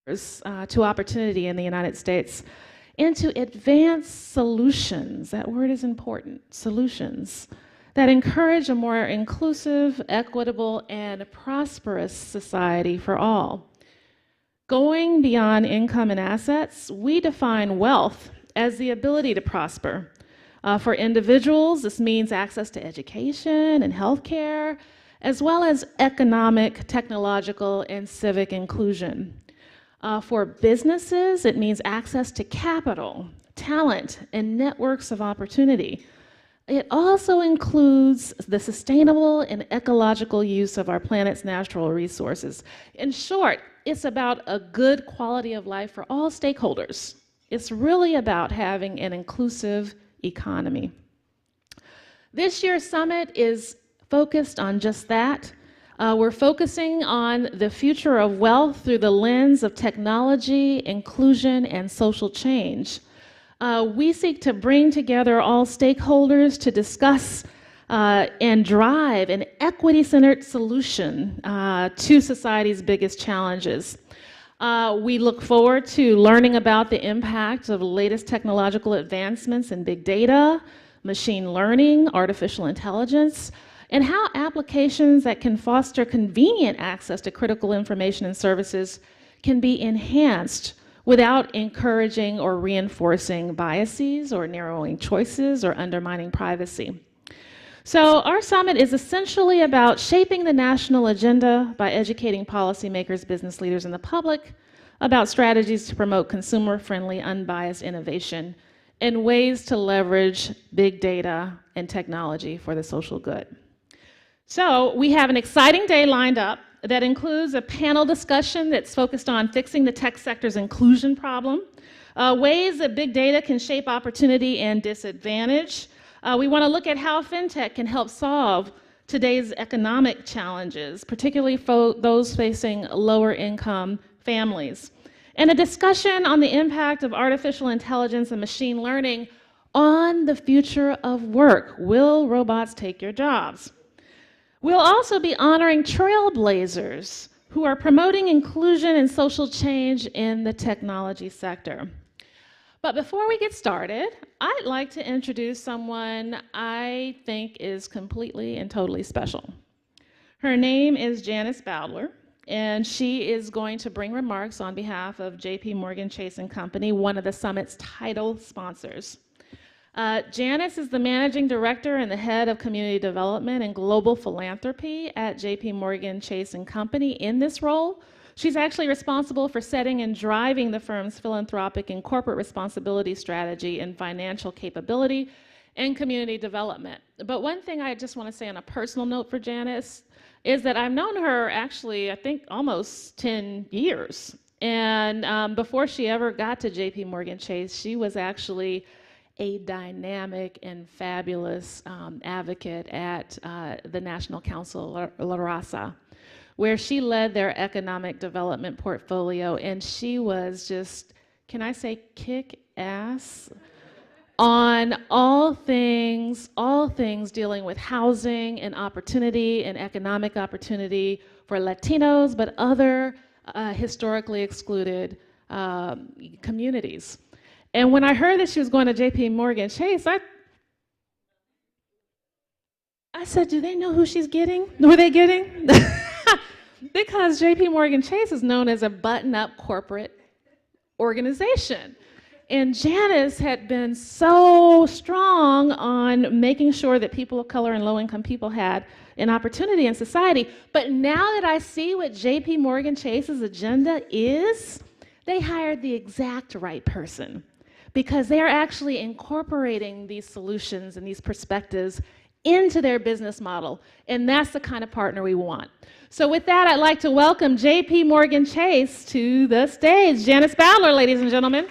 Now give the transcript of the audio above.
to opportunity in the United States and to advance solutions, that word is important, solutions, that encourage a more inclusive, equitable, and prosperous society for all. Going beyond income and assets, we define wealth as the ability to prosper. For individuals, this means access to education and healthcare, as well as economic, technological, and civic inclusion. For businesses, it means access to capital, talent, and networks of opportunity. It also includes the sustainable and ecological use of our planet's natural resources. In short, it's about a good quality of life for all stakeholders. It's really about having an inclusive economy. This year's summit is focused on just that. We're focusing on the future of wealth through the lens of technology, inclusion, and social change. We seek to bring together all stakeholders to discuss and drive an equity-centered solution to society's biggest challenges. We look forward to learning about the impact of the latest technological advancements in big data, machine learning, artificial intelligence, and how applications that can foster convenient access to critical information and services can be enhanced without encouraging or reinforcing biases or narrowing choices or undermining privacy. So our summit is essentially about shaping the national agenda by educating policymakers, business leaders, and the public about strategies to promote consumer-friendly, unbiased innovation and ways to leverage big data and technology for the social good. So we have an exciting day lined up that includes a panel discussion that's focused on fixing the tech sector's inclusion problem, ways that big data can shape opportunity and disadvantage. We want to look at how fintech can help solve today's economic challenges, particularly for those facing lower income families. And a discussion on the impact of artificial intelligence and machine learning on the future of work. Will robots take your jobs? We'll also be honoring trailblazers who are promoting inclusion and social change in the technology sector. But before we get started, I'd like to introduce someone I think is completely and totally special. Her name is Janice Bowdler, and she is going to bring remarks on behalf of JPMorgan Chase & Company, one of the summit's title sponsors. Janice is the Managing Director and the Head of Community Development and Global Philanthropy at JPMorgan Chase & Company. In this role, she's actually responsible for setting and driving the firm's philanthropic and corporate responsibility strategy and financial capability and community development. But one thing I just want to say on a personal note for Janice is that I've known her actually, I think, almost 10 years. And before she ever got to JPMorgan Chase, she was actually a dynamic and fabulous advocate at the National Council La Raza, where she led their economic development portfolio, and she was just, can I say, kick ass on all things dealing with housing and opportunity and economic opportunity for Latinos, but other historically excluded communities. And when I heard that she was going to JPMorgan Chase, I said, do they know who she's getting? Who are they getting? Because JPMorgan Chase is known as a button-up corporate organization. And Janice had been so strong on making sure that people of color and low-income people had an opportunity in society. But now that I see what JPMorgan Chase's agenda is, they hired the exact right person, because they are actually incorporating these solutions and these perspectives into their business model. And that's the kind of partner we want. So with that, I'd like to welcome JPMorgan Chase to the stage. Janice Bowdler, ladies and gentlemen.